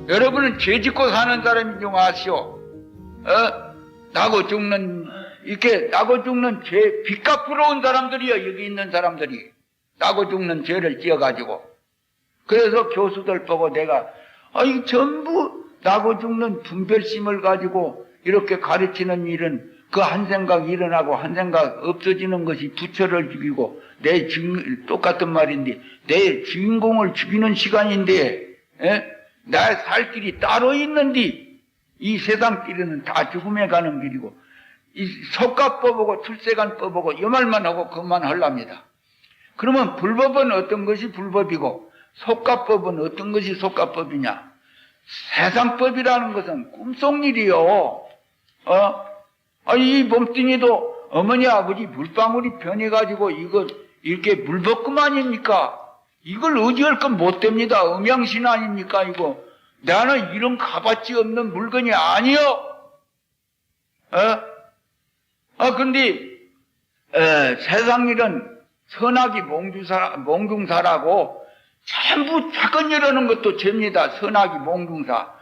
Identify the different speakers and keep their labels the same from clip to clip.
Speaker 1: 여러분은 죄 짓고 사는 사람인 줄 아시오? 나고 죽는, 이렇게 나고 죽는 죄, 빚 갚으러 온 사람들이요, 여기 있는 사람들이. 나고 죽는 죄를 지어가지고. 그래서 교수들 보고 내가, 이 전부 나고 죽는 분별심을 가지고 이렇게 가르치는 일은 그 한 생각 일어나고 한 생각 없어지는 것이 부처를 죽이고 내 주인, 똑같은 말인데 내 주인공을 죽이는 시간인데, 나 살 길이 따로 있는데 이 세상 길은 다 죽음에 가는 길이고 이 속가법하고 출세간법하고 이 말만 하고 그만하랍니다. 그러면 불법은 어떤 것이 불법이고 속가법은 어떤 것이 속가법이냐? 세상법이라는 것은 꿈속일이요. 이 몸뚱이도 어머니 아버지 물방울이 변해가지고 이거 이렇게 물볶음 아닙니까? 이걸 어디할 건 못 됩니다. 음양신 아닙니까 이거? 나는 이런 값어치 없는 물건이 아니요. 근데 세상 일은 선악이 몽중사라고 전부 착은 일하는 것도 죄입니다. 선악이 몽중사.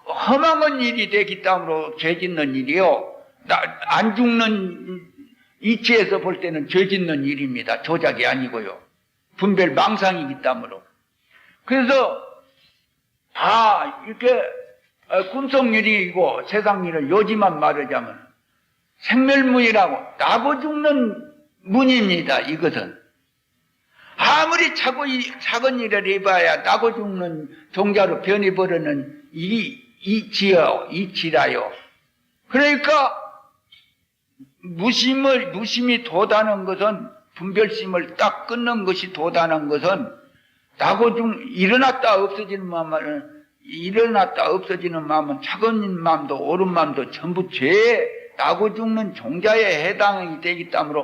Speaker 1: 험한 일이 되기 때문에 죄 짓는 일이요. 안 죽는 이치에서 볼 때는 죄 짓는 일입니다. 조작이 아니고요. 분별 망상이기 때문에. 그래서 다 이렇게 꿈속일이고 세상 일을 요지만 말하자면 생멸문이라고 나고 죽는 문입니다. 이것은 아무리 작은 일을 해봐야 나고 죽는 종자로 변해버리는 이치라요. 그러니까 무심이 도다는 것은 분별심을 딱 끊는 것이 도다는 것은 나고 일어났다 없어지는 마음은 작은 마음도 옳은 마음도 전부 죄 나고 죽는 종자에 해당이 되기 때문에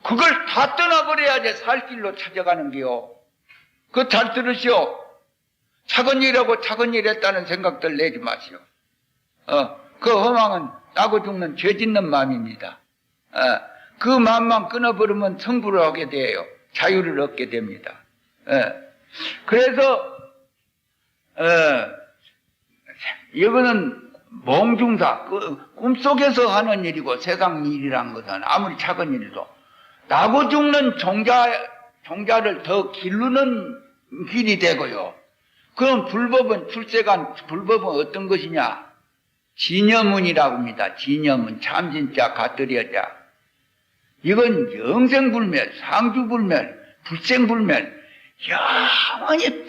Speaker 1: 그걸 다 떠나버려야지 살 길로 찾아가는 게요. 그거 잘 들으시오. 작은 일하고 작은 일 했다는 생각들 내지 마시오. 그 허망은 나고 죽는 죄 짓는 마음입니다. 그 마음만 끊어버리면 성불을 하게 돼요. 자유를 얻게 됩니다. 그래서 이거는 몽중사, 꿈속에서 하는 일이고 세상 일이란 것은 아무리 작은 일도 나고 죽는 종자를 더 기르는 길이 되고요. 그럼 불법은 불법은 어떤 것이냐? 진여문이라고 합니다. 진여문, 참진자, 갓들여자. 이건 영생불멸, 상주불멸, 불생불멸, 영원히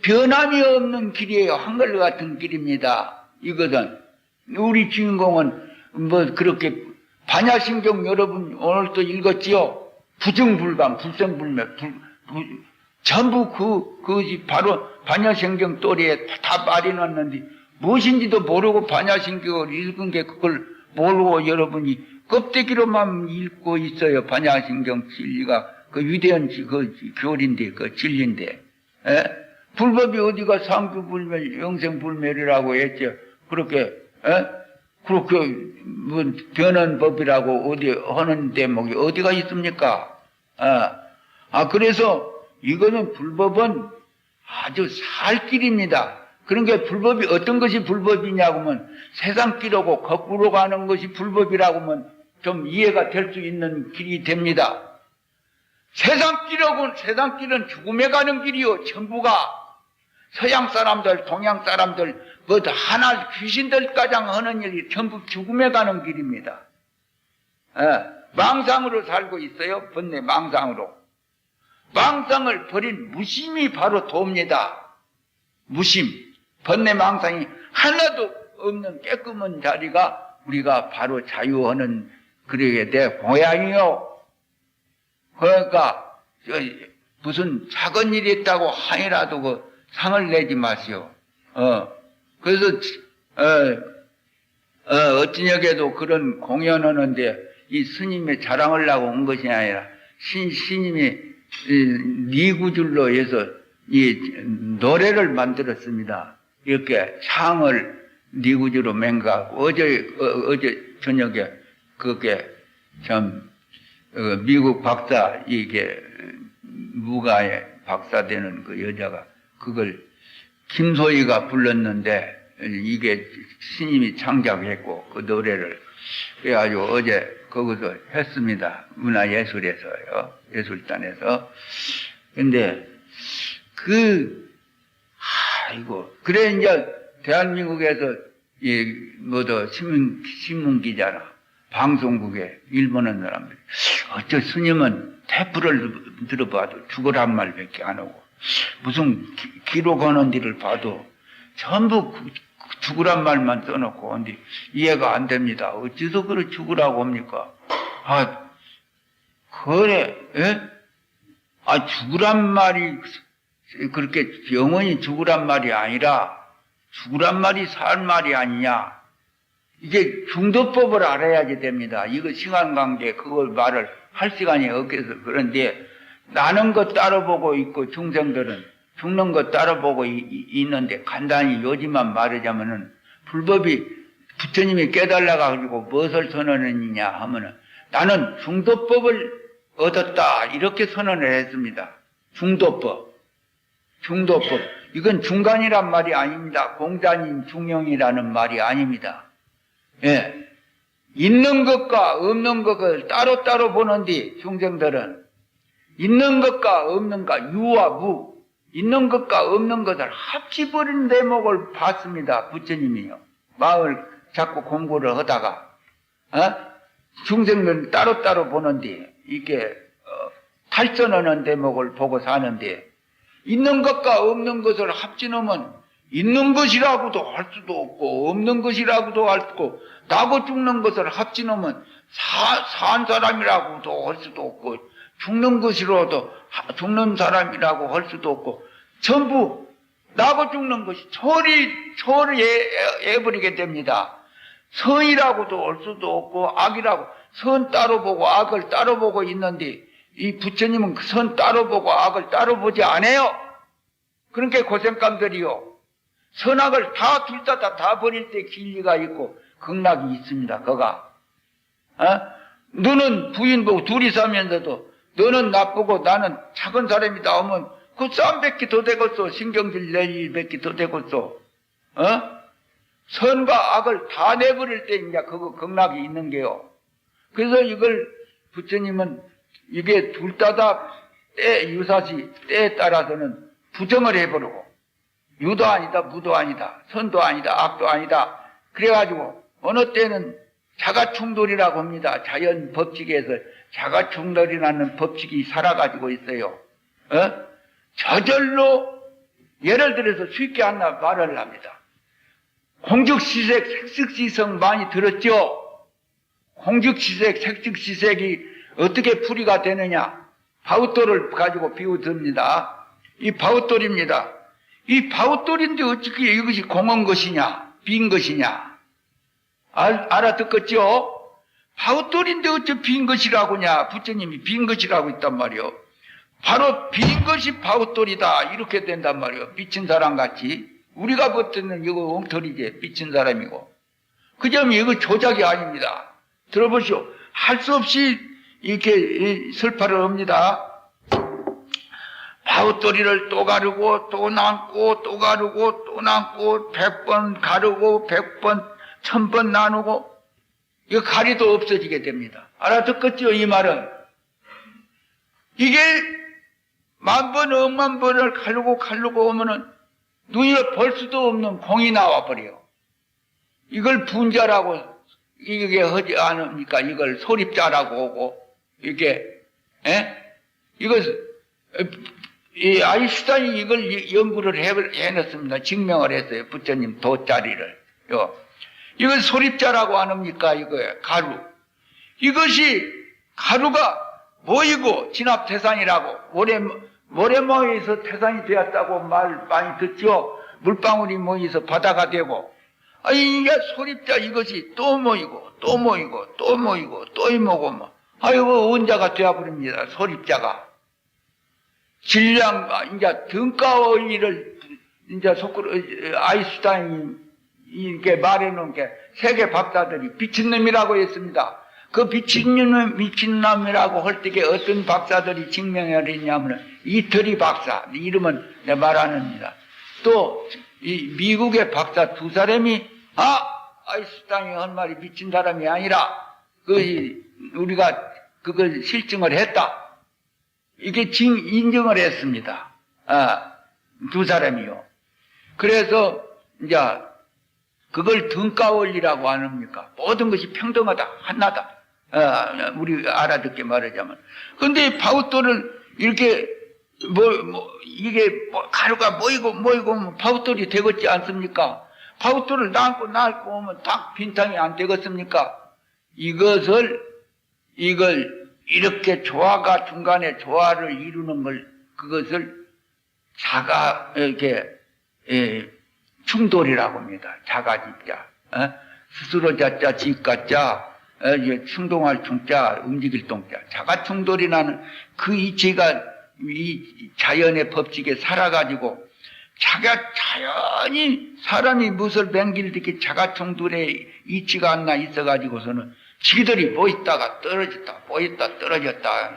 Speaker 1: 변함이 없는 길이에요. 한글 같은 길입니다. 이것은 우리 주인공은 그렇게 반야심경 여러분 오늘 또 읽었지요? 부증불감, 불생불멸, 전부 그것이 바로 반야심경 또래에 다 말해놨는데 무엇인지도 모르고 반야심경을 읽은 게 그걸 모르고 여러분이 껍데기로만 읽고 있어요. 반야심경 진리가 그 위대한 그 교리인데 그 진리인데 불법이 어디가 상주불멸, 영생불멸이라고 했죠. 그렇게 변한 법이라고 어디 하는 대목이 어디가 있습니까? 그래서 이거는 불법은 아주 살 길입니다. 그러니까 불법이 어떤 것이 불법이냐고 하면 세상 길하고 거꾸로 가는 것이 불법이라고 하면 좀 이해가 될 수 있는 길이 됩니다. 세상 길은 죽음에 가는 길이요. 전부가 서양 사람들, 동양 사람들, 하나 귀신들까지 하는 일이 전부 죽음에 가는 길입니다. 망상으로 살고 있어요. 번뇌 망상으로. 망상을 버린 무심이 바로 돕니다. 무심. 번뇌 망상이 하나도 없는 깨끗한 자리가 우리가 바로 자유하는 그러게 내 모양이요. 그러니까 무슨 작은 일이 있다고 하이라도 그 상을 내지 마시오. 그래서 어찌냐게도 그런 공연하는데 이 스님의 자랑을 하고 온 것이 아니라 스님이 니구줄로 해서 이 노래를 만들었습니다. 이렇게 창을 니구줄로 맹가하고 어제 저녁에 그게 참 미국 박사 이게 무가에 박사 되는 그 여자가 그걸 김소희가 불렀는데 이게 스님이 창작했고 그 노래를 그래가지고 어제 거기서 했습니다. 문화예술에서요. 예술단에서. 근데 아이고 그래 이제 대한민국에서 신문 기자나 방송국에 일본은 사람들이 어쩌 스님은 테프를 들어봐도 죽으란 말밖에 안 하고 무슨 기록 하는 데를 봐도 전부 죽으란 말만 써놓고 근데 이해가 안 됩니다. 어째서 그걸 죽으라고 합니까? 그래, 예? 죽으란 말이 그렇게 영원히 죽으란 말이 아니라 죽으란 말이 살 말이 아니냐. 이게 중도법을 알아야지 됩니다. 이거 시간 관계 그걸 말을 할 시간이 없겠어. 그런데 나는 것 따로 보고 있고 중생들은 죽는 것 따로 보고 있는데 간단히 요지만 말하자면은 불법이 부처님이 깨달아가지고 무엇을 선언했느냐 하면은 나는 중도법을 얻었다 이렇게 선언을 했습니다. 중도법. 이건 중간이란 말이 아닙니다. 공자님 중용이라는 말이 아닙니다. 예. 있는 것과 없는 것을 따로따로 보는데 중생들은 있는 것과 없는 것, 유와 무, 있는 것과 없는 것을 합치버린 대목을 봤습니다. 부처님이요. 마을 자꾸 공부를 하다가 중생들은 따로따로 보는데 이게 탈선하는 대목을 보고 사는데 있는 것과 없는 것을 합치놓으면 있는 것이라고도 할 수도 없고 없는 것이라고도 할 수도 없고 나고 죽는 것을 합치놓으면 산 사람이라고도 할 수도 없고 죽는 것이라도 죽는 사람이라고 할 수도 없고 전부 나고 죽는 것이 초월해버리게 됩니다. 선이라고도 할 수도 없고 악이라고 선 따로 보고 악을 따로 보고 있는데 이 부처님은 그 선 따로 보고 악을 따로 보지 않아요. 그러니까 고생감들이요. 선악을 둘 다 버릴 때 진리가 있고 극락이 있습니다. 거가. 너는 부인 보고 둘이 사면서도 너는 나쁘고 나는 착한 사람이 나오면 그 싸움 뱉기 더 되겠어. 신경질 내일 뱉기 더 되겠어. 선과 악을 다 내버릴 때 이제 그거 극락이 있는 게요. 그래서 이걸 부처님은 이게 둘 다 유사시 때에 따라서는 부정을 해버리고 유도 아니다, 무도 아니다, 선도 아니다, 악도 아니다. 그래가지고 어느 때는 자가충돌이라고 합니다. 자연 법칙에서 자가충돌이라는 법칙이 살아가지고 있어요. 저절로 예를 들어서 쉽게 하나 말을 합니다. 공적시색, 색식시성 많이 들었죠? 공적시색, 색식시색이 어떻게 풀이가 되느냐? 바우돌을 가지고 비유듭니다. 이 바우돌입니다. 이 바우돌인데 어떻게 이것이 공한 것이냐? 빈 것이냐? 알아듣겠죠? 바우돌인데 어째 빈 것이라고냐? 부처님이 빈 것이라고 있단 말이요. 바로 빈 것이 바우돌이다. 이렇게 된단 말이요. 미친 사람 같이. 우리가 버티는 이거 엉터리지. 미친 사람이고. 그 점이 이거 조작이 아닙니다. 들어보시오. 할 수 없이 이렇게 설파를 합니다. 바우돌이를 또 가르고 또 남고 또 가르고 또 남고 100번 가르고 100번 1000번 나누고 이거 가리도 없어지게 됩니다. 알아듣겠죠? 이 말은 이게 10,000번, 10,000번을 가르고 오면은 눈을 볼 수도 없는 공이 나와버려요. 이걸 분자라고 이게 하지 않습니까? 이걸 소립자라고 하고 이게 이것을 이 아인슈타인이 이걸 연구를 해냈습니다. 증명을 했어요. 부처님 도자리를. 이걸 소립자라고 안 합니까? 이거예요. 가루. 이것이 가루가 모이고 진압태산이라고 모래 모여서 태산이 되었다고 말 많이 듣죠. 물방울이 모여서 바다가 되고 이게 소립자 이것이 또 모이고 또 모이고 또 모이고 또 모이고 뭐 원자가 되어버립니다. 소립자가. 질량, 이제 등가원리를 이제 아인슈타인이 이렇게 말해놓은 게 세계 박사들이 미친놈이라고 했습니다. 그 미친놈이라고 할 때에 어떤 박사들이 증명을 했냐면 이태리 박사, 이름은 내 말 안 합니다. 또 이 미국의 박사 두 사람이 아인슈타인이 한 말이 미친 사람이 아니라 우리가 그걸 실증을 했다. 이게 인정을 했습니다. 두 사람이요. 그래서 이제 그걸 등가 원리라고 안 합니까? 모든 것이 평등하다, 하나다. 우리 알아듣게 말하자면. 근데 파우토를 이렇게 이게 가루가 모이고 파우토리 되겠지 않습니까? 파우토를 낳고 오면 딱 빈탕이 안 되겠습니까? 이걸 이렇게 조화가 중간에 조화를 이루는 그것을 충돌이라고 합니다. 자가집자. 스스로 자자, 집가자, 충동할 충자, 움직일 동자. 자가충돌이라는 그 이치가 이 자연의 법칙에 살아가지고 자연히 사람이 무엇을 맹길듣기 자가충돌의 이치가 안 나 있어가지고서는 지들이 보있다가 떨어졌다, 보였다 떨어졌다.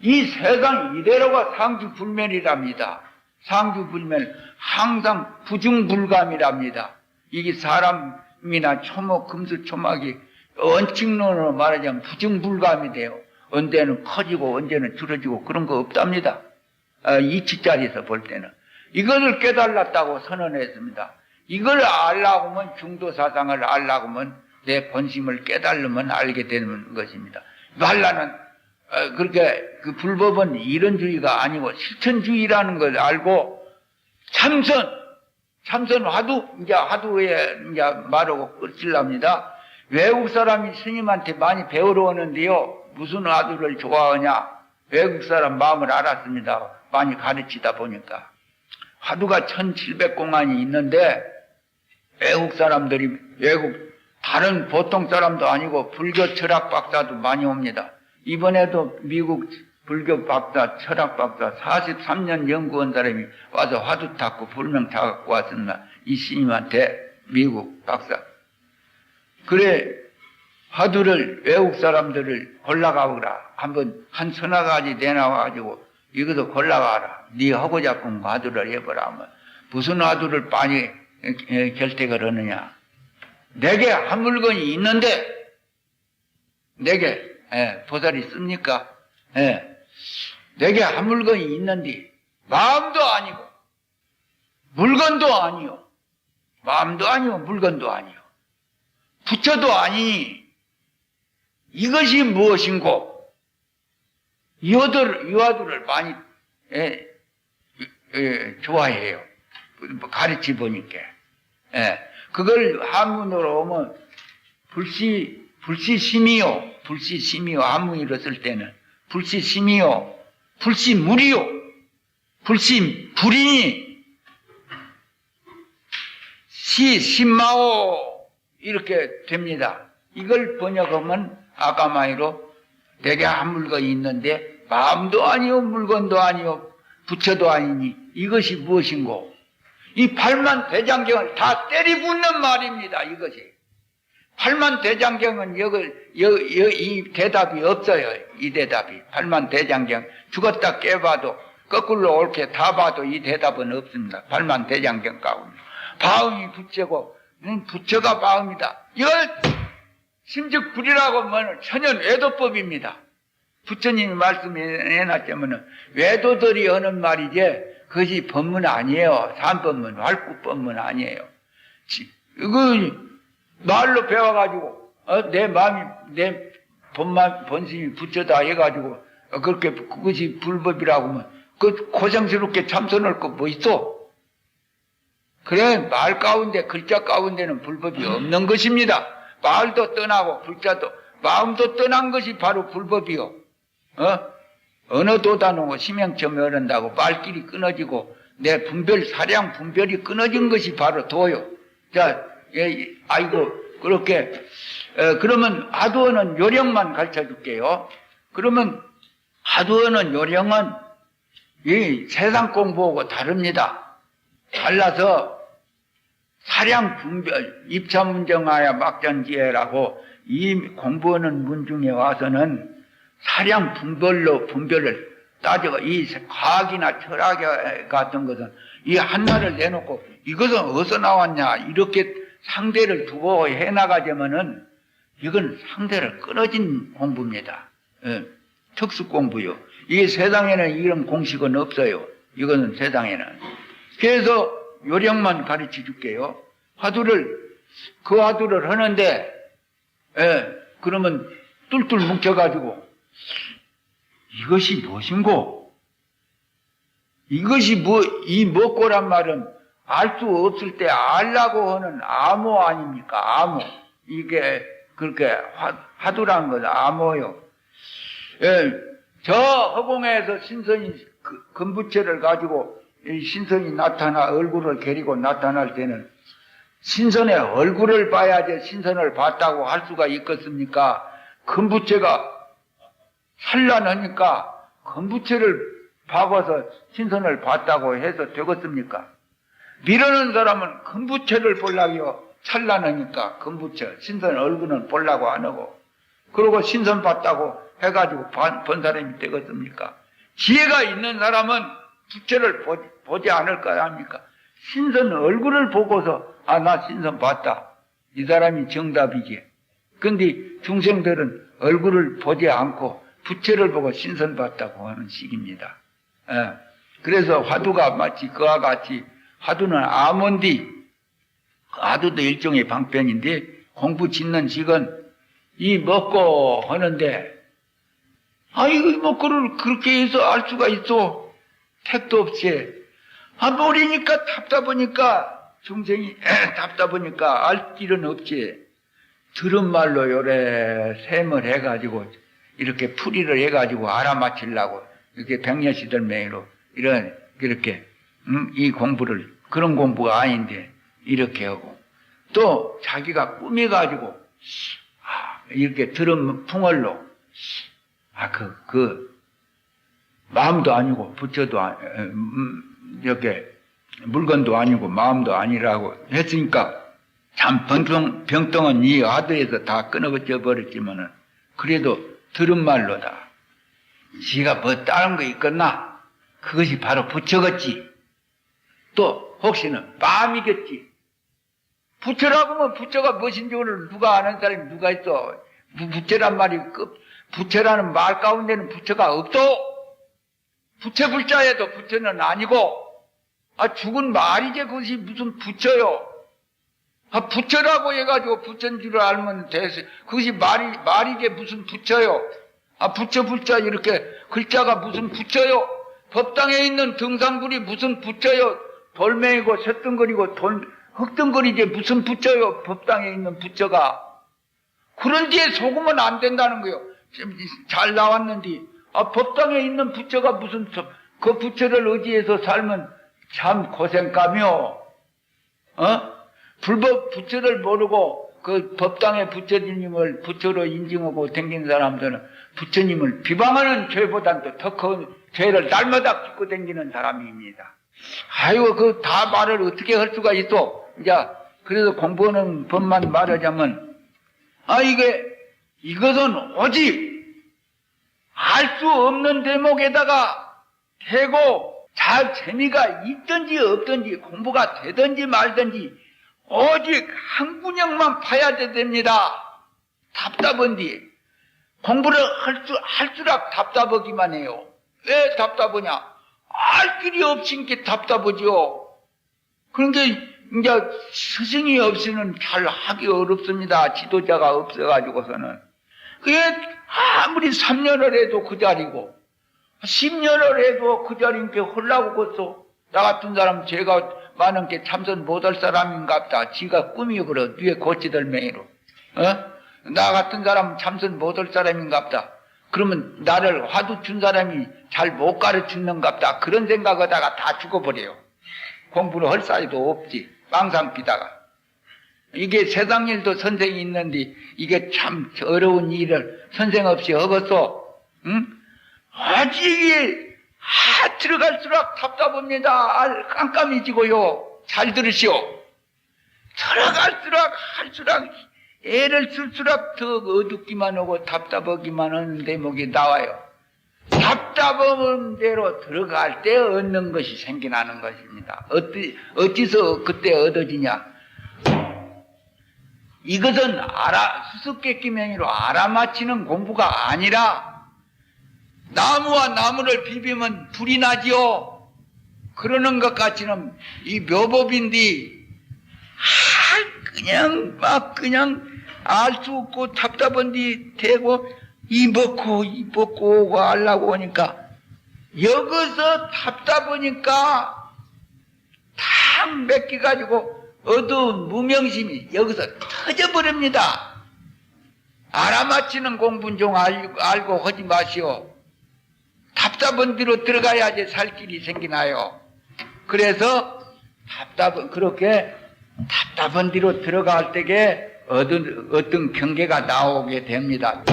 Speaker 1: 이 세상 이대로가 상주불면이랍니다. 상주불면 항상 부중불감이랍니다. 이게 사람이나 초목, 금수, 초막이 원칙론으로 말하자면 부중불감이 돼요. 언제는 커지고 언제는 줄어지고 그런 거 없답니다. 이치자리에서 볼 때는. 이것을 깨달았다고 선언했습니다. 이걸 알라고 하면 중도사상을 알라고 하면 내 본심을 깨달으면 알게 되는 것입니다. 말라는 그렇게 그 불법은 이런주의가 아니고 실천주의라는 걸 알고 참선 화두, 이제 화두에 이제 말하고 끝질랍니다. 외국 사람이 스님한테 많이 배우러 오는데요. 무슨 화두를 좋아하냐? 외국 사람 마음을 알았습니다. 많이 가르치다 보니까. 화두가 1700공안이 있는데 외국 사람들이 다른 보통 사람도 아니고 불교 철학 박사도 많이 옵니다. 이번에도 미국 불교 박사, 철학 박사 43년 연구한 사람이 와서 화두 닦고 불명 다 갖고 왔습니다. 이 스님한테 미국 박사. 그래 화두를 외국 사람들을 골라가오라. 한번 한 서너 가지 내놔가지고 이것도 골라가라. 네 하고자 싶은 화두를 해보라 하면 무슨 화두를 많이 결택을 하느냐. 내게 한 물건이 있는데 내게 보살이 씁니까? 내게 한 물건이 있는데 마음도 아니고 물건도 아니요. 마음도 아니요. 물건도 아니요. 부처도 아니니 이것이 무엇인고? 이 화두를 많이 좋아해요. 가르치 보니까. 그걸 한문으로 오면 불시심이요. 한문으로 쓸 때는 불시심이요. 불시물이요. 불시불이니 시심마오 이렇게 됩니다. 이걸 번역하면 아까마이로 내게 한 물건이 있는데 마음도 아니요 물건도 아니요 부처도 아니니 이것이 무엇인고? 이 팔만대장경을 다 때리붙는 말입니다. 이것이 팔만대장경은 이 대답이 없어요. 이 대답이 팔만대장경 죽었다 깨봐도 거꾸로 옳게 다 봐도 이 대답은 없습니다. 팔만대장경 가운데 바음이 부처고 부처가 바음이다. 이걸 심즉불이라고 하면 천연 외도법입니다. 부처님이 말씀해놨자면 외도들이 하는 말이지 그것이 법문 아니에요. 산법문, 활구법문 아니에요. 그 말로 배워가지고 내 마음이 내 본심이 부처다 해가지고 그렇게 그것이 불법이라고 하면 그 고생스럽게 참선할 거 뭐 있어? 그래 말 가운데 글자 가운데는 불법이 없는 것입니다. 말도 떠나고 글자도 마음도 떠난 것이 바로 불법이요. 언어도 다누고 심행점이 어른다고 말길이 끊어지고 내 사량 분별이 끊어진 것이 바로 도요. 자, 아이고 그렇게 그러면 화두어는 요령만 가르쳐 줄게요. 그러면 화두어는 요령은 이 세상 공부하고 다릅니다. 달라서 사량 분별, 입차문정하야 막전지혜라고 이 공부하는 문 중에 와서는 사량 분별을 따져가 이 과학이나 철학 같은 것은 이 한나를 내놓고 이것은 어디서 나왔냐 이렇게 상대를 두고 해나가자면은 이건 상대를 끊어진 공부입니다. 예, 특수 공부요. 이 세상에는 이런 공식은 없어요. 이거는 세상에는. 그래서 요령만 가르쳐 줄게요. 그 화두를 하는데, 예, 그러면 뚫뚫 뭉쳐가지고, 이것이 무엇인고? 이것이 이 뭐고란 말은 알 수 없을 때 알라고 하는 암호 아닙니까? 암호. 이게 그렇게 화두란 건 암호요. 예, 저 허공에서 신선이 금부채를 가지고 신선이 얼굴을 가리고 나타날 때는 신선의 얼굴을 봐야지 신선을 봤다고 할 수가 있겠습니까? 금부채가 산란하니까 금부채를 박아서 신선을 봤다고 해서 되겠습니까? 미루는 사람은 금부채를 보려고 찬란하니까 금부채, 신선 얼굴은 보려고 안 하고 그러고 신선 봤다고 해가지고 본 사람이 되겠습니까? 지혜가 있는 사람은 부채를 보지 않을 거 아닙니까? 신선 얼굴을 보고서 나 신선 봤다. 이 사람이 정답이지. 근데 중생들은 얼굴을 보지 않고 부채를 보고 신선 봤다고 하는 식입니다. 예. 그래서 화두가 마치 그와 같이 화두는 암호인데 화두도 일종의 방편인데 공부 짓는 식은 이 먹고 하는데 이거 먹고를 그렇게 해서 알 수가 있어. 택도 없이. 모르니까 답답하니까 중생이 답답하니까 알 길은 없지. 들은 말로 요래 셈을 해가지고 이렇게 풀이를 해가지고 알아맞히려고 이렇게 백년시들 맹이로 이렇게 이 공부를 그런 공부가 아닌데 이렇게 하고 또 자기가 꾸며가지고 이렇게 들은 풍월로 마음도 아니고 부처도 이렇게 물건도 아니고 마음도 아니라고 했으니까 참 병동은 이 화두에서 다 끊어져 버렸지만은 그래도 들은 말로다. 지가 뭐 다른 거 있겠나? 그것이 바로 부처겠지. 또 혹시는 마음이겠지. 부처라고 하면 부처가 무엇인지 오늘 누가 아는 사람이 누가 있어? 부처란 말이 부처라는 말 가운데는 부처가 없어. 부처 불자에도 부처는 아니고 죽은 말이지 그것이 무슨 부처요. 부처라고 해가지고 부처인 줄 알면 돼서 그것이 말이지 무슨 부처요. 부처 불자 이렇게 글자가 무슨 부처요. 법당에 있는 등산불이 무슨 부처요. 돌멩이고 쇳덩거리고 흙덩거리지 무슨 부처요. 법당에 있는 부처가. 그런 데에 속으면 안 된다는 거요. 잘 나왔는데 법당에 있는 부처가 무슨 그 부처를 의지해서 살면 참 고생감이요. 불법 부처를 모르고 그 법당의 부처님을 부처로 인증하고 댕긴 사람들은 부처님을 비방하는 죄보다도 더 큰 죄를 날마다 짓고 댕기는 사람입니다. 그 다 말을 어떻게 할 수가 있어? 이제 그래서 공부하는 법만 말하자면 이것은 오직 알 수 없는 대목에다가 대고 잘 재미가 있든지 없든지 공부가 되든지 말든지 오직 한 군형만 파야 됩니다. 답답한데 공부를 할수록 답답하기만 해요. 왜 답답하냐? 알 길이 없으니까 답답하죠. 그러니까 이제 스승이 없이는 잘 하기 어렵습니다. 지도자가 없어가지고서는. 그게 아무리 3년을 해도 그 자리고 10년을 해도 그 자리인게 홀라고 겠어. 나 같은 사람 죄가 많은 게 참선 못할 사람인갑다. 지가 꿈이어버려. 뒤에 고치들 맹이로. 나 같은 사람 참선 못할 사람인갑다. 그러면 나를 화두 준 사람이 잘 못 가르치는갑다. 그런 생각하다가 다 죽어버려요. 공부를 할 사이도 없지. 빵상 피다가. 이게 세상 일도 선생이 있는데 이게 참 어려운 일을 선생 없이 하겠어. 응? 아직 들어갈수록 답답합니다. 깜깜해지고요. 잘 들으시오. 들어갈수록 할수록 애를 쓸수록 더 어둡기만 하고 답답하기만 하는 대목이 나와요. 답답한 대로 들어갈 때 얻는 것이 생겨나는 것입니다. 어디서 그때 얻어지냐? 이것은 수수께끼 명의로 알아맞히는 공부가 아니라 나무와 나무를 비비면 불이 나지요. 그러는 것 같이는 이 묘법인데 그냥 알 수 없고 답답한 뒤 대고 이 먹고 하려고 하니까 여기서 답답하니까 탁 맺혀가지고 어두운 무명심이 여기서 터져버립니다. 알아맞히는 공부는 좀 알고 하지 마시오. 답답한 뒤로 들어가야지 살 길이 생기나요. 그래서 그렇게 답답한 뒤로 들어갈 때에 어떤 경계가 나오게 됩니다.